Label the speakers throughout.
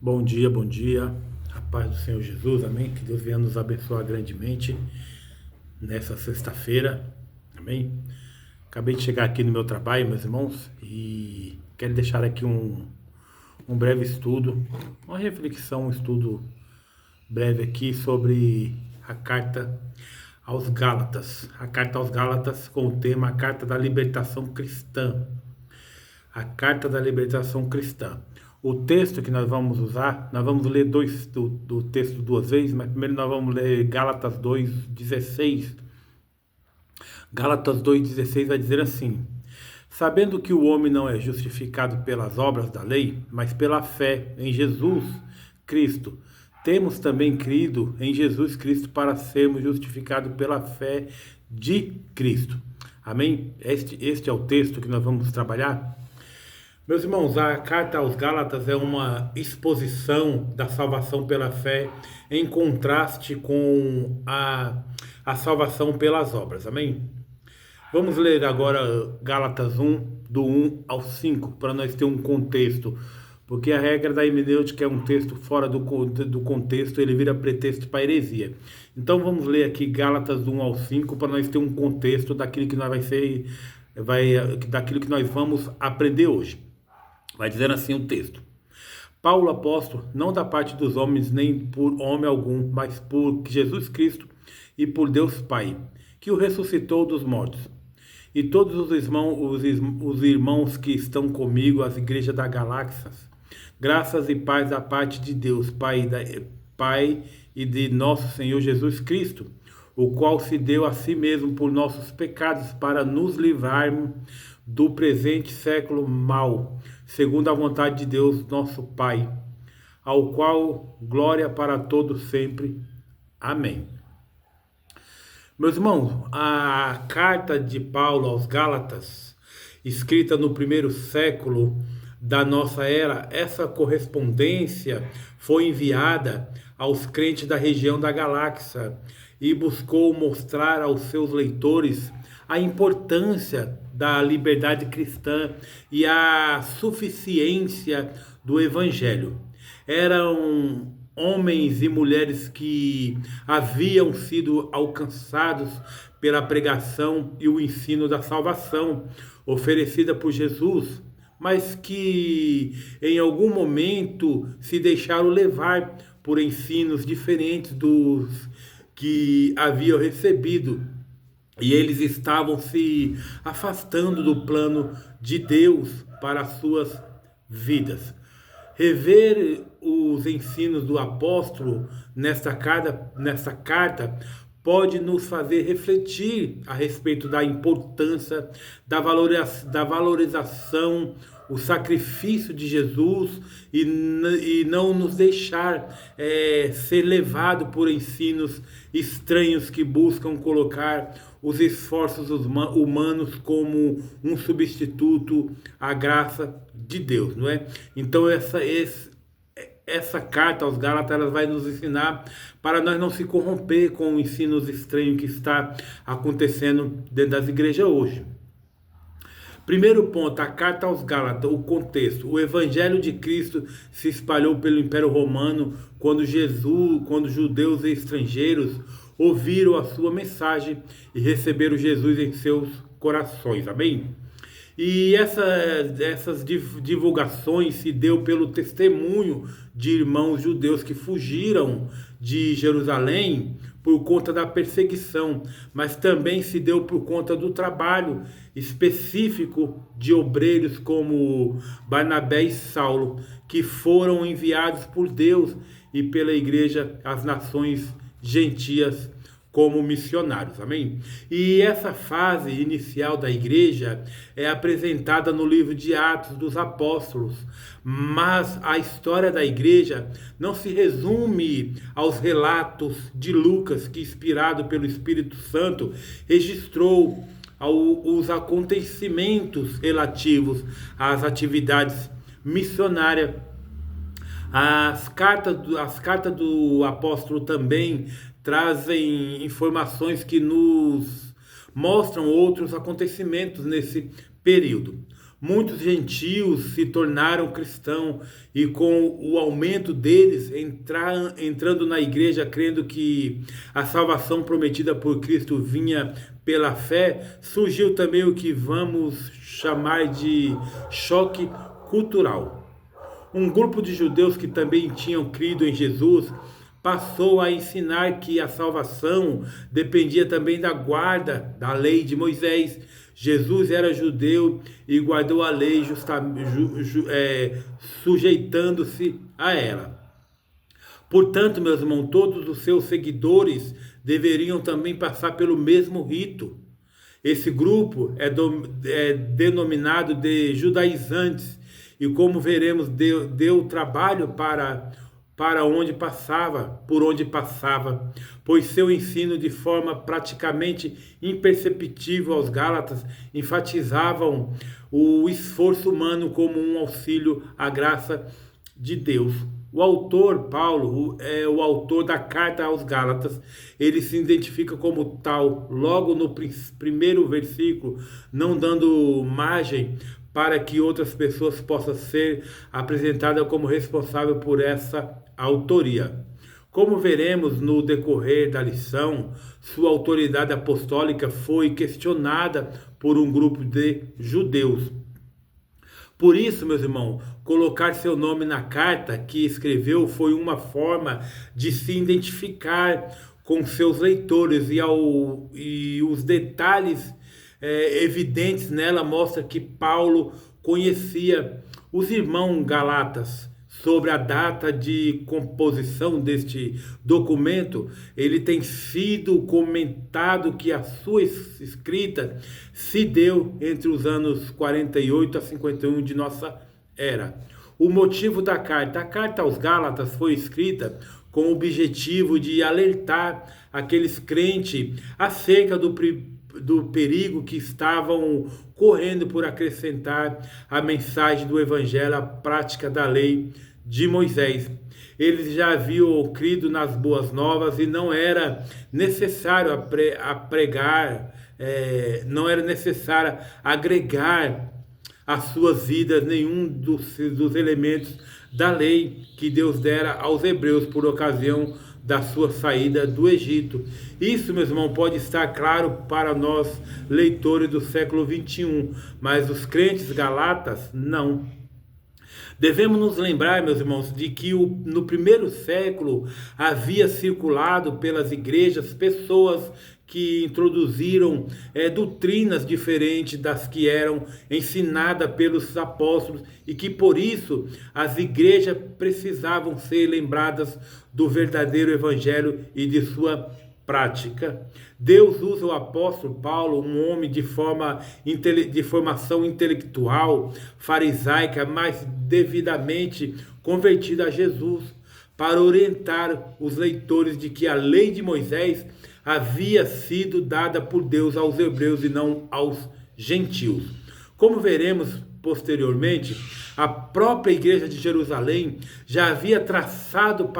Speaker 1: Bom dia, a paz do Senhor Jesus, amém? Que Deus venha nos abençoar grandemente nessa sexta-feira, amém? Acabei de chegar aqui no meu trabalho, meus irmãos, e quero deixar aqui um breve estudo, uma reflexão, um estudo breve aqui sobre a carta aos Gálatas. A carta aos Gálatas com o tema A Carta da Libertação Cristã. A Carta da Libertação Cristã. O texto que nós vamos usar, nós vamos ler do texto duas vezes, mas primeiro nós vamos ler Gálatas 2:16. Gálatas 2:16 vai dizer assim: sabendo que o homem não é justificado pelas obras da lei, mas pela fé em Jesus Cristo, temos também crido em Jesus Cristo para sermos justificados pela fé de Cristo. Amém? Este é o texto que nós vamos trabalhar. Meus irmãos, a carta aos Gálatas é uma exposição da salvação pela fé em contraste com a salvação pelas obras. Amém? Vamos ler agora Gálatas 1, do 1 ao 5, para nós ter um contexto. Porque a regra da hermenêutica é um texto fora do contexto, ele vira pretexto para heresia. Então vamos ler aqui Gálatas do 1 ao 5, para nós ter um contexto daquilo que daquilo que nós vamos aprender hoje. Vai dizer assim o texto: Paulo, apóstolo, não da parte dos homens, nem por homem algum, mas por Jesus Cristo e por Deus Pai, que o ressuscitou dos mortos. E todos os irmãos que estão comigo, as igrejas da Galáxias, graças e paz da parte de Deus, Pai e de nosso Senhor Jesus Cristo, o qual se deu a si mesmo por nossos pecados para nos livrarmos do presente século mau, segundo a vontade de Deus, nosso Pai, ao qual glória para todos sempre. Amém. Meus irmãos, a carta de Paulo aos Gálatas, escrita no primeiro século da nossa era, essa correspondência foi enviada aos crentes da região da Galáxia e buscou mostrar aos seus leitores a importância da liberdade cristã e a suficiência do Evangelho. Eram homens e mulheres que haviam sido alcançados pela pregação e o ensino da salvação oferecida por Jesus, mas que em algum momento se deixaram levar por ensinos diferentes dos que haviam recebido. E eles estavam se afastando do plano de Deus para as suas vidas. Rever os ensinos do apóstolo nesta carta pode nos fazer refletir a respeito da importância da valorização, o sacrifício de Jesus e não nos deixar ser levado por ensinos estranhos que buscam colocar os esforços humanos como um substituto à graça de Deus, não é? Então essa carta aos Gálatas ela vai nos ensinar para nós não se corromper com os ensinos estranhos que está acontecendo dentro das igrejas hoje. Primeiro ponto, a carta aos Gálatas, o contexto. O evangelho de Cristo se espalhou pelo Império Romano quando judeus e estrangeiros ouviram a sua mensagem e receberam Jesus em seus corações. Amém? E essas divulgações se deu pelo testemunho de irmãos judeus que fugiram de Jerusalém por conta da perseguição, mas também se deu por conta do trabalho específico de obreiros como Barnabé e Saulo, que foram enviados por Deus e pela igreja às nações gentias como missionários, amém? E essa fase inicial da igreja é apresentada no livro de Atos dos Apóstolos, mas a história da igreja não se resume aos relatos de Lucas, que, inspirado pelo Espírito Santo, registrou os acontecimentos relativos às atividades missionárias. As cartas do apóstolo também trazem informações que nos mostram outros acontecimentos nesse período. Muitos gentios se tornaram cristãos e com o aumento deles entrando na igreja, crendo que a salvação prometida por Cristo vinha pela fé, surgiu também o que vamos chamar de choque cultural. Um grupo de judeus que também tinham crido em Jesus passou a ensinar que a salvação dependia também da guarda da lei de Moisés. Jesus era judeu e guardou a lei sujeitando-se a ela. Portanto, meus irmãos, todos os seus seguidores deveriam também passar pelo mesmo rito. Esse grupo é denominado de judaizantes e, como veremos, deu trabalho por onde passava, pois seu ensino de forma praticamente imperceptível aos Gálatas enfatizavam o esforço humano como um auxílio à graça de Deus. O autor, Paulo, é o autor da carta aos Gálatas. Ele se identifica como tal logo no primeiro versículo, não dando margem para que outras pessoas possam ser apresentadas como responsável por essa autoria. Como veremos no decorrer da lição, sua autoridade apostólica foi questionada por um grupo de judeus. Por isso, meus irmãos, colocar seu nome na carta que escreveu foi uma forma de se identificar com seus leitores e os detalhes evidentes nela mostram que Paulo conhecia os irmãos galatas. Sobre a data de composição deste documento, ele tem sido comentado que a sua escrita se deu entre os anos 48 a 51 de nossa era. O motivo da carta: a carta aos Gálatas foi escrita com o objetivo de alertar aqueles crentes acerca do perigo que estavam correndo por acrescentar a mensagem do Evangelho à prática da lei de Moisés. Eles já haviam crido nas boas novas e não era necessário não era necessário agregar às suas vidas nenhum dos elementos da lei que Deus dera aos hebreus por ocasião da sua saída do Egito. Isso, meus irmãos, pode estar claro para nós, leitores do século 21, mas os crentes galatas, não. Devemos nos lembrar, meus irmãos, de que no primeiro século havia circulado pelas igrejas pessoas que introduziram doutrinas diferentes das que eram ensinadas pelos apóstolos e que por isso as igrejas precisavam ser lembradas do verdadeiro evangelho e de sua prática. Deus usa o apóstolo Paulo, um homem de formação intelectual farisaica, mas devidamente convertido a Jesus, para orientar os leitores de que a lei de Moisés havia sido dada por Deus aos hebreus e não aos gentios. Como veremos posteriormente, a própria igreja de Jerusalém já havia traçado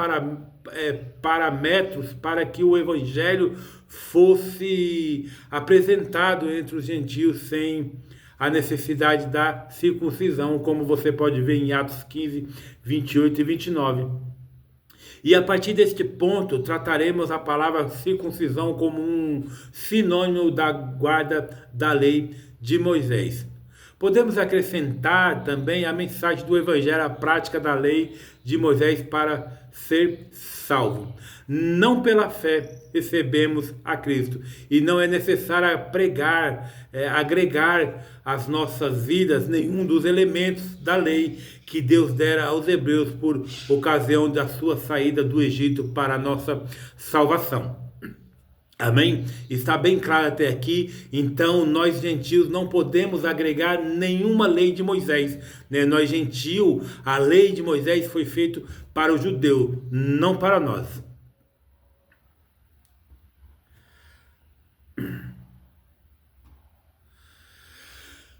Speaker 1: parâmetros para que o evangelho fosse apresentado entre os gentios sem a necessidade da circuncisão, como você pode ver em Atos 15, 28 e 29. E a partir deste ponto, trataremos a palavra circuncisão como um sinônimo da guarda da lei de Moisés. Podemos acrescentar também a mensagem do Evangelho à prática da lei de Moisés para ser salvo. Não pela fé recebemos a Cristo. E não é necessário agregar às nossas vidas nenhum dos elementos da lei que Deus dera aos hebreus por ocasião da sua saída do Egito para a nossa salvação. Amém? Está bem claro até aqui. Então, nós gentios não podemos agregar nenhuma lei de Moisés, né? Nós gentios, a lei de Moisés foi feita para o judeu, não para nós.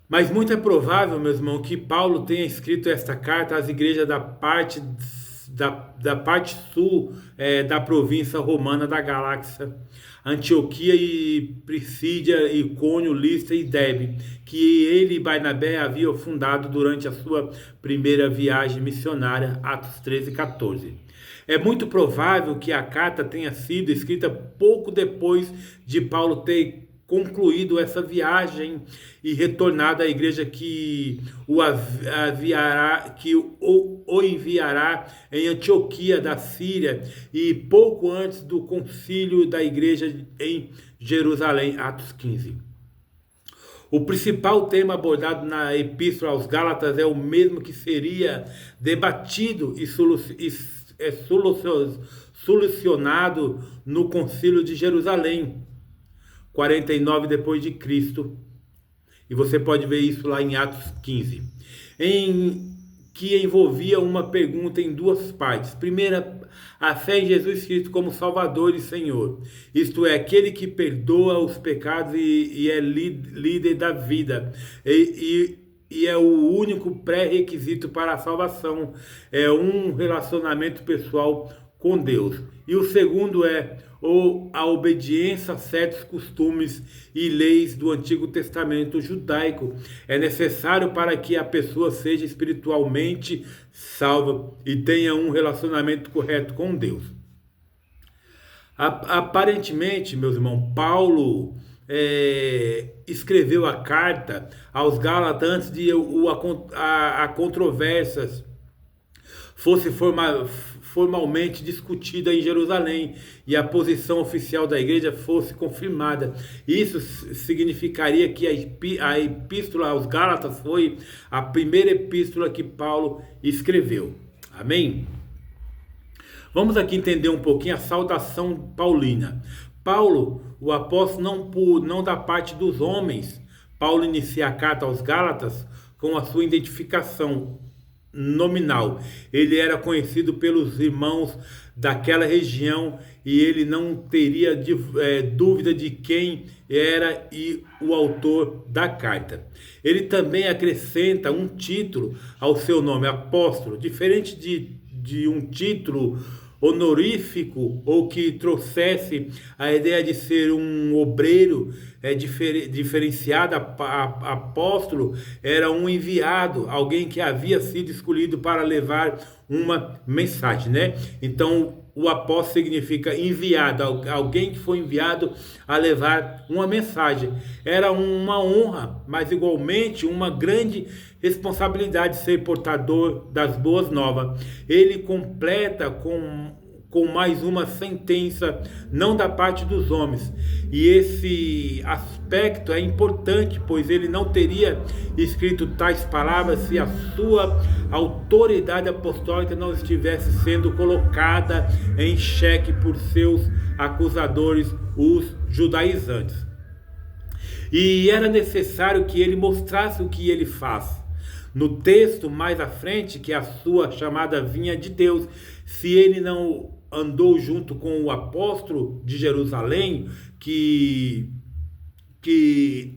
Speaker 1: Mas muito é provável, meu irmão, que Paulo tenha escrito esta carta às igrejas da parte da parte sul da província romana da Galácia, Antioquia e Prisídia, Icônio, Listra e Derbe, que ele e Barnabé haviam fundado durante a sua primeira viagem missionária, Atos 13 e 14. É muito provável que a carta tenha sido escrita pouco depois de Paulo ter concluído essa viagem e retornado à igreja que o enviará em Antioquia da Síria, e pouco antes do concílio da igreja em Jerusalém, Atos 15. O principal tema abordado na Epístola aos Gálatas é o mesmo que seria debatido e solucionado no concílio de Jerusalém, 49 depois de Cristo, e você pode ver isso lá em Atos 15, que envolvia uma pergunta em duas partes. Primeira, a fé em Jesus Cristo como Salvador e Senhor, isto é, aquele que perdoa os pecados e é líder da vida, e é o único pré-requisito para a salvação, é um relacionamento pessoal com Deus. E o segundo é a obediência a certos costumes e leis do Antigo Testamento judaico. É necessário para que a pessoa seja espiritualmente salva e tenha um relacionamento correto com Deus. Aparentemente, meus irmãos, Paulo escreveu a carta aos Gálatas antes de a controvérsias fosse formalmente discutida em Jerusalém e a posição oficial da igreja fosse confirmada. Isso significaria que a epístola aos Gálatas foi a primeira epístola que Paulo escreveu. Amém? Vamos aqui entender um pouquinho a saudação paulina. Paulo, o apóstolo, não da parte dos homens. Paulo inicia a carta aos Gálatas com a sua identificação nominal. Ele era conhecido pelos irmãos daquela região e ele não teria dúvida de quem era e o autor da carta. Ele também acrescenta um título ao seu nome, apóstolo, diferente de um título honorífico ou que trouxesse a ideia de ser um obreiro diferenciado. Apóstolo era um enviado, alguém que havia sido escolhido para levar uma mensagem, né? Então o apóstolo significa enviado, alguém que foi enviado a levar uma mensagem. Era uma honra, mas igualmente uma grande responsabilidade ser portador das boas novas. Ele completa com mais uma sentença, não da parte dos homens. E esse aspecto é importante, pois ele não teria escrito tais palavras se a sua autoridade apostólica não estivesse sendo colocada em xeque por seus acusadores, os judaizantes. E era necessário que ele mostrasse o que ele faz. No texto mais à frente, que a sua chamada vinha de Deus, se ele não andou junto com o apóstolo de Jerusalém, que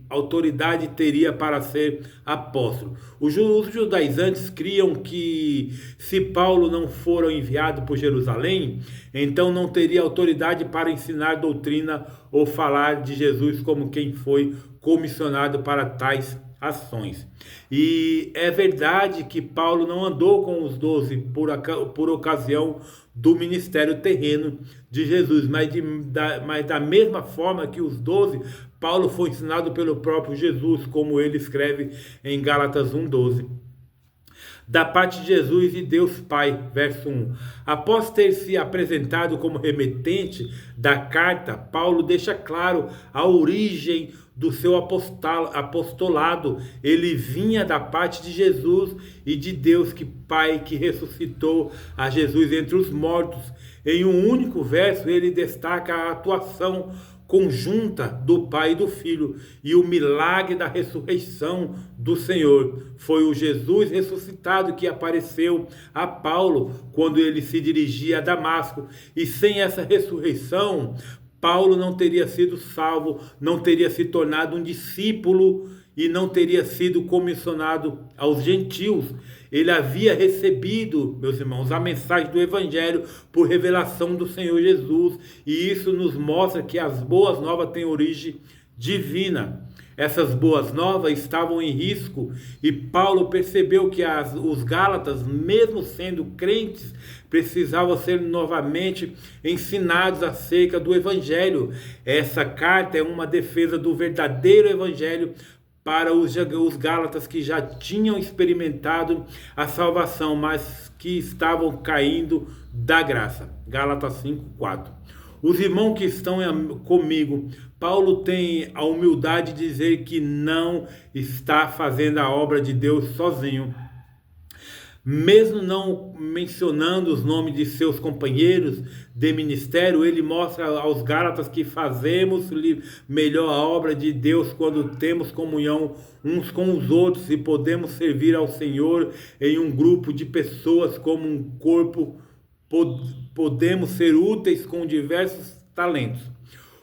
Speaker 1: autoridade teria para ser apóstolo? Os judaizantes criam que se Paulo não for enviado por Jerusalém, então não teria autoridade para ensinar doutrina ou falar de Jesus como quem foi comissionado para tais ações. E é verdade que Paulo não andou com os 12 por ocasião do ministério terreno de Jesus, mas da mesma forma que os 12, Paulo foi ensinado pelo próprio Jesus, como ele escreve em Gálatas 1:12. Da parte de Jesus e Deus Pai, verso 1. Após ter se apresentado como remetente da carta, Paulo deixa claro a origem do seu apostolado. Ele vinha da parte de Jesus e de Deus Pai, que ressuscitou a Jesus entre os mortos. Em um único verso, ele destaca a atuação conjunta do Pai e do Filho e o milagre da ressurreição do Senhor. Foi o Jesus ressuscitado que apareceu a Paulo quando ele se dirigia a Damasco, e sem essa ressurreição Paulo não teria sido salvo, não teria se tornado um discípulo e não teria sido comissionado aos gentios. Ele havia recebido, meus irmãos, a mensagem do Evangelho por revelação do Senhor Jesus, e isso nos mostra que as boas novas têm origem divina. Essas boas novas estavam em risco e Paulo percebeu que os Gálatas, mesmo sendo crentes, precisavam ser novamente ensinados acerca do Evangelho. Essa carta é uma defesa do verdadeiro Evangelho para os Gálatas que já tinham experimentado a salvação, mas que estavam caindo da graça. Gálatas 5:4. Os irmãos que estão comigo, Paulo tem a humildade de dizer que não está fazendo a obra de Deus sozinho. Mesmo não mencionando os nomes de seus companheiros de ministério, ele mostra aos Gálatas que fazemos melhor a obra de Deus quando temos comunhão uns com os outros e podemos servir ao Senhor em um grupo de pessoas como um corpo. Podemos ser úteis com diversos talentos.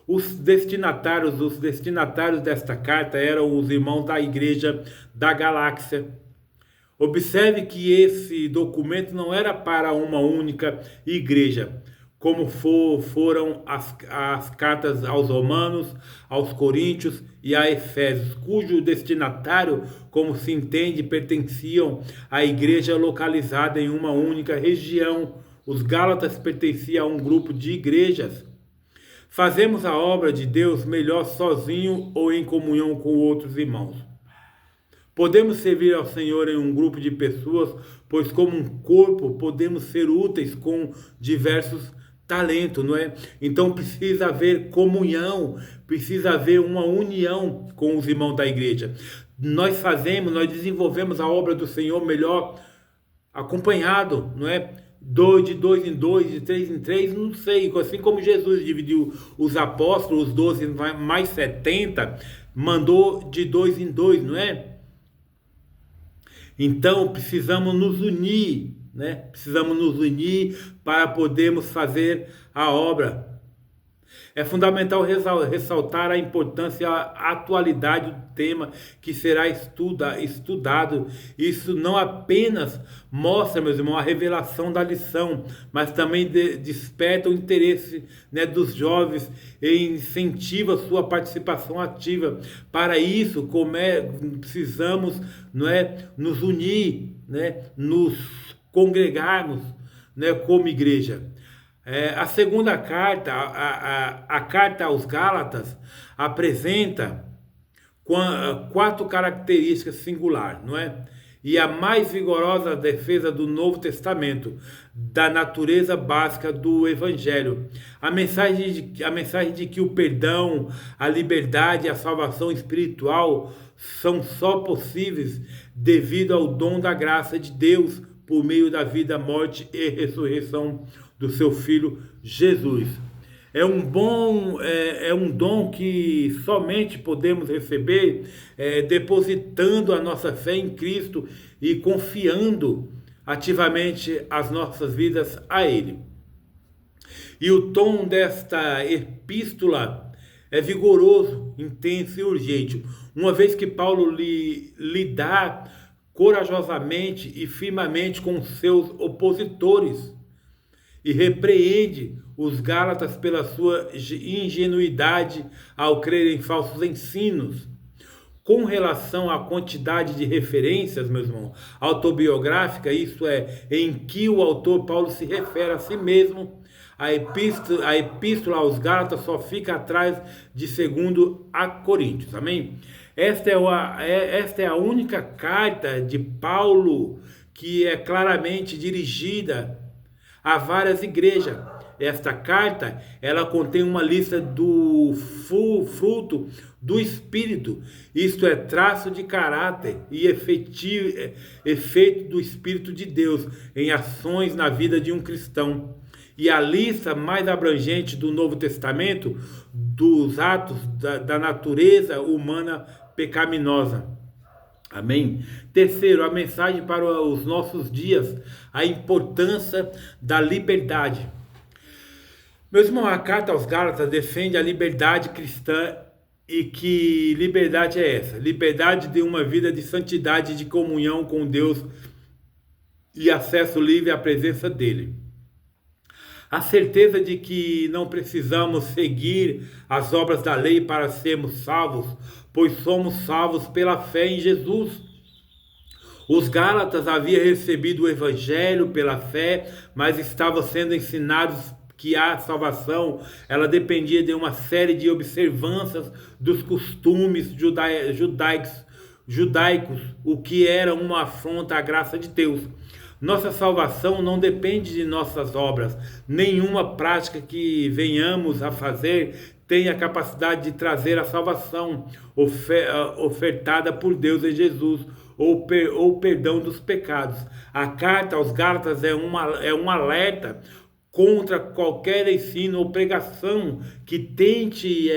Speaker 1: Os destinatários desta carta eram os irmãos da igreja da Galáxia. Observe que esse documento não era para uma única igreja, como foram as cartas aos Romanos, aos Coríntios e a Efésios, cujo destinatário, como se entende, pertenciam à igreja localizada em uma única região. Os Gálatas pertenciam a um grupo de igrejas. Fazemos a obra de Deus melhor sozinho ou em comunhão com outros irmãos. Podemos servir ao Senhor em um grupo de pessoas, pois como um corpo podemos ser úteis com diversos talentos, não é? Então precisa haver comunhão, precisa haver uma união com os irmãos da igreja. Nós desenvolvemos a obra do Senhor melhor acompanhado, não é? De dois em dois, de três em três, não sei. Assim como Jesus dividiu os apóstolos, os 12 mais 70, mandou de dois em dois, não é? Então precisamos nos unir, né? Precisamos nos unir para podermos fazer a obra. É fundamental ressaltar a importância e a atualidade do tema que será estudado. Isso não apenas mostra, meus irmãos, a revelação da lição, mas também desperta o interesse, né, dos jovens e incentiva a sua participação ativa. Para isso, precisamos, não é, nos unir, né, nos congregarmos, né, como igreja. A segunda carta, a carta aos Gálatas, apresenta 4 características singulares, não é? E a mais vigorosa defesa do Novo Testamento, da natureza básica do Evangelho. A mensagem de que o perdão, a liberdade e a salvação espiritual são só possíveis devido ao dom da graça de Deus por meio da vida, morte e ressurreição do seu Filho Jesus. É um dom que somente podemos receber depositando a nossa fé em Cristo e confiando ativamente as nossas vidas a Ele. E o tom desta epístola é vigoroso, intenso e urgente, uma vez que Paulo lidar corajosamente e firmemente com seus opositores e repreende os Gálatas pela sua ingenuidade ao crer em falsos ensinos. Com relação à quantidade de referências, meus irmãos, autobiográfica, isso é, em que o autor Paulo se refere a si mesmo, a epístola aos Gálatas só fica atrás de 2 a Coríntios, amém? Esta é a única carta de Paulo que é claramente dirigida a várias igrejas. Esta carta, ela contém uma lista do fruto do Espírito, isto é, traço de caráter e efeito do Espírito de Deus em ações na vida de um cristão. E a lista mais abrangente do Novo Testamento dos atos da natureza humana pecaminosa. Amém? Terceiro, a mensagem para os nossos dias, a importância da liberdade. Meus irmãos, a carta aos Gálatas defende a liberdade cristã E que liberdade é essa? Liberdade de uma vida de santidade, de comunhão com Deus e acesso livre à presença dele. A certeza de que não precisamos seguir as obras da lei para sermos salvos, pois somos salvos pela fé em Jesus. Os Gálatas haviam recebido o Evangelho pela fé, mas estavam sendo ensinados que a salvação ela dependia de uma série de observâncias dos costumes judaicos, o que era uma afronta à graça de Deus. Nossa salvação não depende de nossas obras. Nenhuma prática que venhamos a fazer tem a capacidade de trazer a salvação ofertada por Deus em Jesus ou perdão dos pecados. A carta aos Gálatas é um alerta contra qualquer ensino ou pregação que tente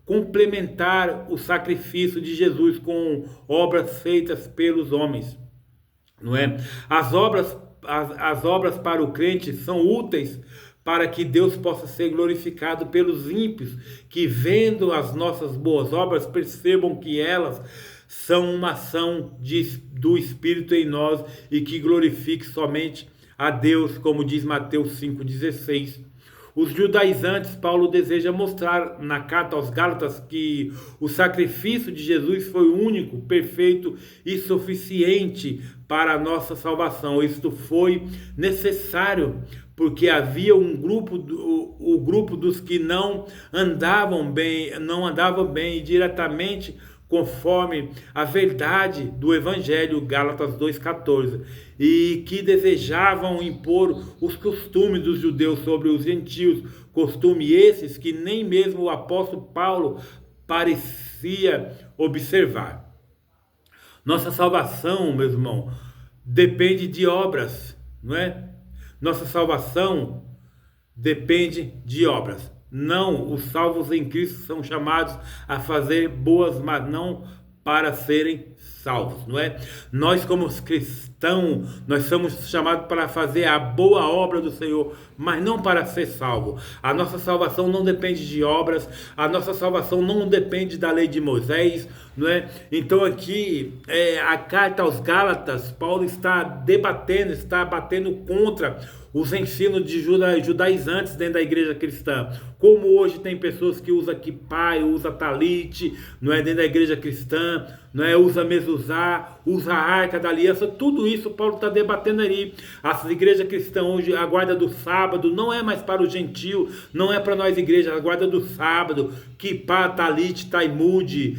Speaker 1: complementar o sacrifício de Jesus com obras feitas pelos homens, não é? As obras para o crente são úteis para que Deus possa ser glorificado pelos ímpios, que vendo as nossas boas obras percebam que elas são uma ação do Espírito em nós e que glorifique somente a Deus, como diz Mateus 5,16. Os judaizantes, Paulo deseja mostrar na carta aos Gálatas que o sacrifício de Jesus foi único, perfeito e suficiente para a nossa salvação. Isto foi necessário porque havia o grupo dos que não andavam bem diretamente conforme a verdade do Evangelho, Gálatas 2,14, e que desejavam impor os costumes dos judeus sobre os gentios, costumes esses que nem mesmo o apóstolo Paulo parecia observar. Nossa salvação, meu irmão, depende de obras, não é? Nossa salvação depende de obras. Não, os salvos em Cristo são chamados a fazer boas, mas não para serem salvos, não é? Nós como cristãos, nós somos chamados para fazer a boa obra do Senhor, mas não para ser salvo. A nossa salvação não depende de obras, a nossa salvação não depende da lei de Moisés, não é? Então aqui, a carta aos Gálatas, Paulo está batendo contra os ensinos de judaizantes dentro da igreja cristã. Como hoje tem pessoas que usam kippah, usa talit, não é, dentro da igreja cristã, não é, usa mezuzá, usa a arca da aliança, tudo isso Paulo está debatendo ali. As igrejas cristãs hoje, a guarda do sábado não é mais para o gentio, não é para nós igrejas, a guarda do sábado, kippah, talit, taimud,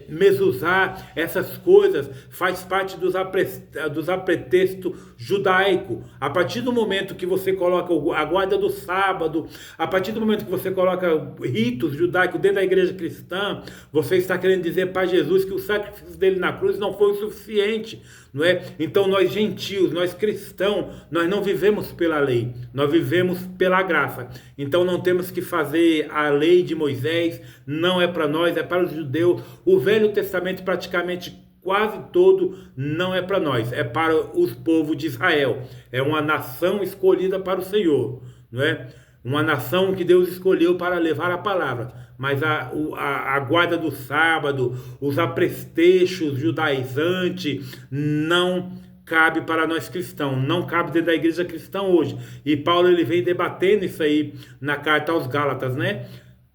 Speaker 1: mezuzá, essas coisas faz parte dos apretextos judaicos. A partir do momento que você coloca a guarda do sábado, a partir do momento que você coloca ritos judaicos dentro da igreja cristã, você está querendo dizer para Jesus que o sacrifício dele na cruz não foi o suficiente, não é? Então nós gentios, nós cristãos, nós não vivemos pela lei, nós vivemos pela graça. Então não temos que fazer a lei de Moisés, não é para nós, é para os judeus. O Velho Testamento praticamente quase todo não é para nós, é para os povos de Israel. É uma nação escolhida para o Senhor, não é? Uma nação que Deus escolheu para levar a palavra. Mas a guarda do sábado, os aprestechos judaizantes, não cabe para nós cristãos, não cabe dentro da igreja cristã hoje. E Paulo ele vem debatendo isso aí na carta aos Gálatas, né?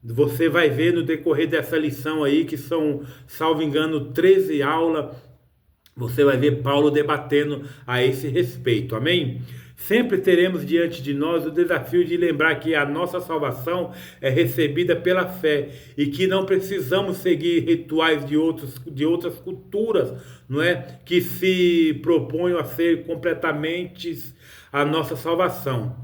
Speaker 1: Você vai ver no decorrer dessa lição aí, que são, salvo engano, 13 aulas, você vai ver Paulo debatendo a esse respeito, amém? Sempre teremos diante de nós o desafio de lembrar que a nossa salvação é recebida pela fé e que não precisamos seguir rituais de outras culturas, não é? Que se propõem a ser completamente a nossa salvação,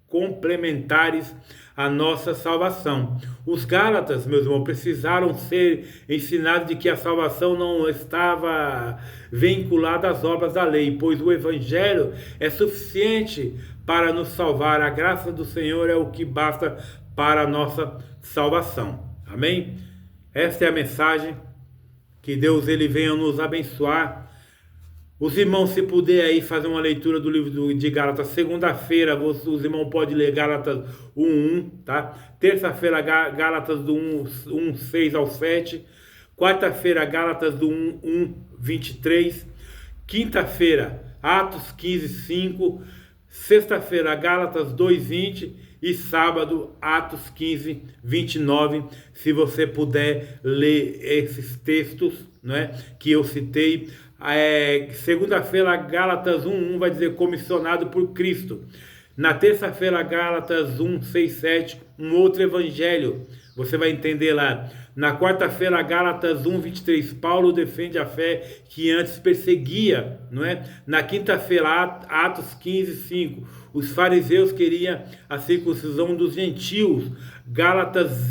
Speaker 1: complementares à nossa salvação. Os Gálatas, meus irmãos, precisaram ser ensinados de que a salvação não estava vinculada às obras da lei, pois o Evangelho é suficiente para nos salvar. A graça do Senhor é o que basta para a nossa salvação. Amém? Esta é a mensagem. Que Deus ele venha nos abençoar. Os irmãos, se puder aí fazer uma leitura do livro de Gálatas, segunda-feira os irmãos podem ler Gálatas 1:1, tá? Terça-feira, Gálatas do 1:6 ao 7. Quarta-feira, Gálatas do 1:23. Quinta-feira, Atos 15:5. Sexta-feira, Gálatas 2:20. E sábado, Atos 15:29. Se você puder ler esses textos, né, que eu citei. Segunda-feira, Gálatas 1:1 vai dizer comissionado por Cristo. Na terça-feira, Gálatas 1:6-7, um outro evangelho. Você vai entender lá. Na quarta-feira, Gálatas 1:23, Paulo defende a fé que antes perseguia, não é? Na quinta-feira, Atos 15:5, os fariseus queriam a circuncisão dos gentios. Gálatas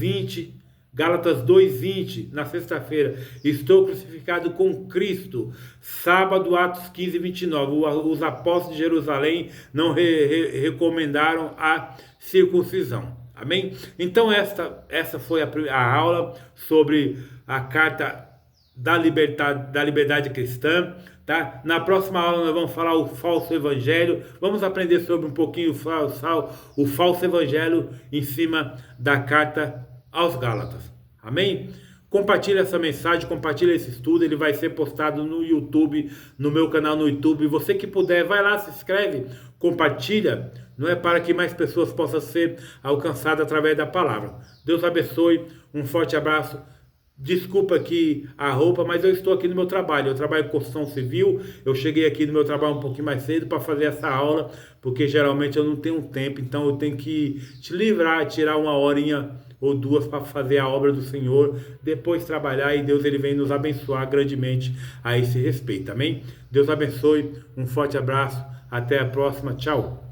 Speaker 1: 2:20, na sexta-feira, estou crucificado com Cristo. Sábado, Atos 15:29, os apóstolos de Jerusalém não recomendaram a circuncisão. Amém? Então essa foi a aula sobre a carta da liberdade cristã. Tá? Na próxima aula nós vamos falar o falso evangelho. Vamos aprender sobre um pouquinho o falso evangelho em cima da carta aos Gálatas. Amém? Compartilhe essa mensagem, compartilhe esse estudo, ele vai ser postado no YouTube, no meu canal no YouTube. Você que puder, vai lá, se inscreve, compartilha, não é, para que mais pessoas possam ser alcançadas através da palavra. Deus abençoe, um forte abraço. Desculpa aqui a roupa, mas eu estou aqui no meu trabalho. Eu trabalho com construção civil. Eu cheguei aqui no meu trabalho um pouquinho mais cedo para fazer essa aula, porque geralmente eu não tenho tempo, então eu tenho que te livrar, tirar uma horinha ou duas para fazer a obra do Senhor, depois trabalhar, e Deus ele vem nos abençoar grandemente a esse respeito, amém? Deus abençoe, um forte abraço, até a próxima, tchau!